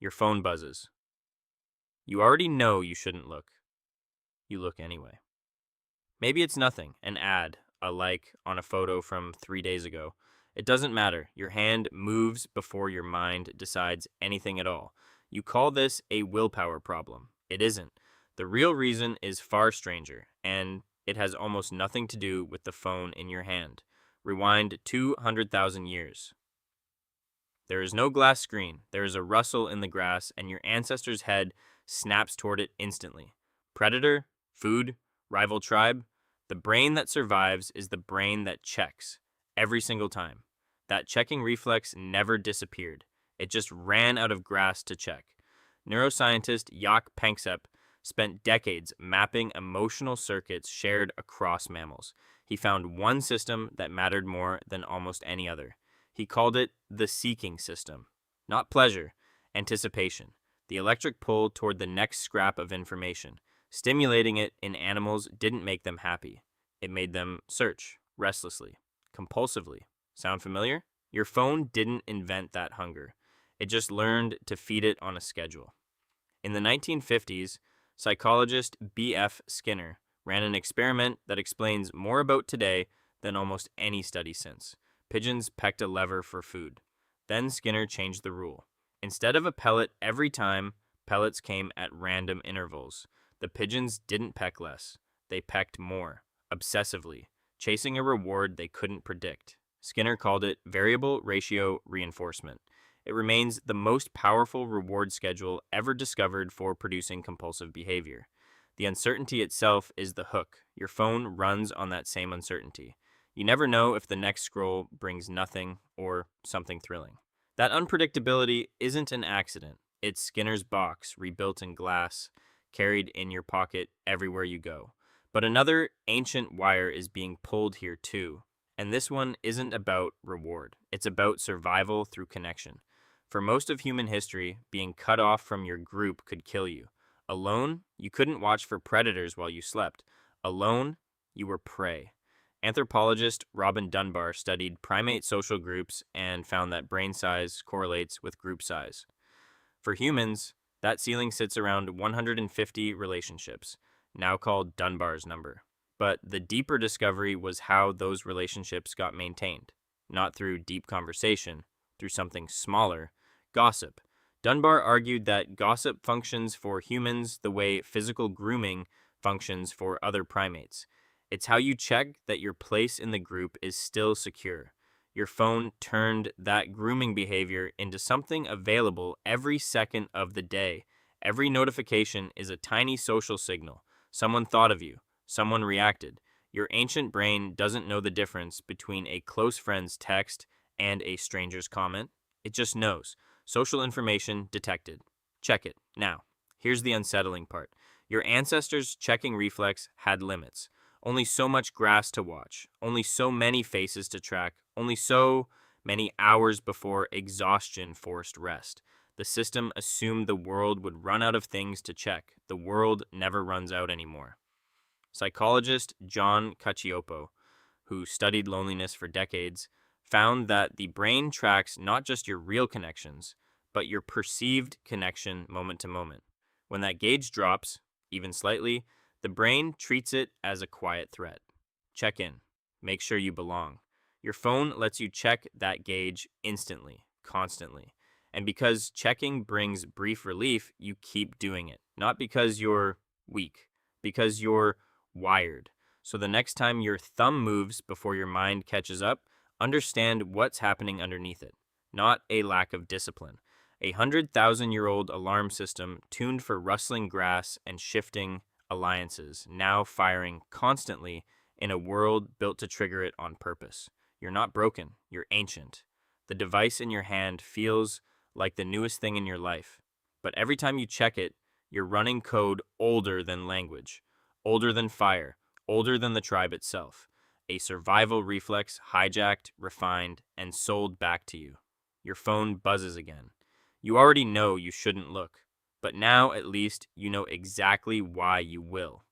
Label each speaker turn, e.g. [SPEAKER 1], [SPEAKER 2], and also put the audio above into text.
[SPEAKER 1] Your phone buzzes. You already know you shouldn't look. You look anyway. Maybe it's nothing, an ad, a like on a photo from 3 days ago. It doesn't matter. Your hand moves before your mind decides anything at all. You call this a willpower problem. It isn't. The real reason is far stranger, and it has almost nothing to do with the phone in your hand. Rewind 200,000 years. There is no glass screen. There is a rustle in the grass, and your ancestor's head snaps toward it instantly. Predator, food, rival tribe. The brain that survives is the brain that checks every single time. That checking reflex never disappeared. It just ran out of grass to check. Neuroscientist Jaak Panksepp spent decades mapping emotional circuits shared across mammals. He found one system that mattered more than almost any other. He called it the seeking system. Not pleasure, anticipation. The electric pull toward the next scrap of information. Stimulating it in animals didn't make them happy. It made them search, restlessly, compulsively. Sound familiar? Your phone didn't invent that hunger. It just learned to feed it on a schedule. In the 1950s, psychologist B.F. Skinner ran an experiment that explains more about today than almost any study since. Pigeons pecked a lever for food. Then Skinner changed the rule. Instead of a pellet every time, pellets came at random intervals. The pigeons didn't peck less. They pecked more, obsessively, chasing a reward they couldn't predict. Skinner called it variable ratio reinforcement. It remains the most powerful reward schedule ever discovered for producing compulsive behavior. The uncertainty itself is the hook. Your phone runs on that same uncertainty. You never know if the next scroll brings nothing or something thrilling. That unpredictability isn't an accident. It's Skinner's box, rebuilt in glass, carried in your pocket everywhere you go. But another ancient wire is being pulled here too. And this one isn't about reward. It's about survival through connection. For most of human history, being cut off from your group could kill you. Alone, you couldn't watch for predators while you slept. Alone, you were prey. Anthropologist Robin Dunbar studied primate social groups and found that brain size correlates with group size. For humans, that ceiling sits around 150 relationships, now called Dunbar's number. But the deeper discovery was how those relationships got maintained, not through deep conversation, through something smaller, gossip. Dunbar argued that gossip functions for humans the way physical grooming functions for other primates. It's how you check that your place in the group is still secure. Your phone turned that grooming behavior into something available every second of the day. Every notification is a tiny social signal. Someone thought of you. Someone reacted. Your ancient brain doesn't know the difference between a close friend's text and a stranger's comment. It just knows. Social information detected. Check it. Now, here's the unsettling part. Your ancestors' checking reflex had limits. Only so much grass to watch. Only so many faces to track. Only so many hours before exhaustion forced rest. The system assumed the world would run out of things to check. The world never runs out anymore. Psychologist John Cacioppo, who studied loneliness for decades, found that the brain tracks not just your real connections, but your perceived connection moment to moment. When that gauge drops, even slightly, the brain treats it as a quiet threat. Check in. Make sure you belong. Your phone lets you check that gauge instantly, constantly. And because checking brings brief relief, you keep doing it. Not because you're weak, because you're wired. So the next time your thumb moves before your mind catches up, understand what's happening underneath it, not a lack of discipline. 100,000-year-old alarm system tuned for rustling grass and shifting alliances, now firing constantly in a world built to trigger it on purpose. You're not broken, you're ancient. The device in your hand feels like the newest thing in your life. But every time you check it, you're running code older than language, older than fire, older than the tribe itself. A survival reflex hijacked, refined, and sold back to you. Your phone buzzes again. You already know you shouldn't look, but now at least you know exactly why you will.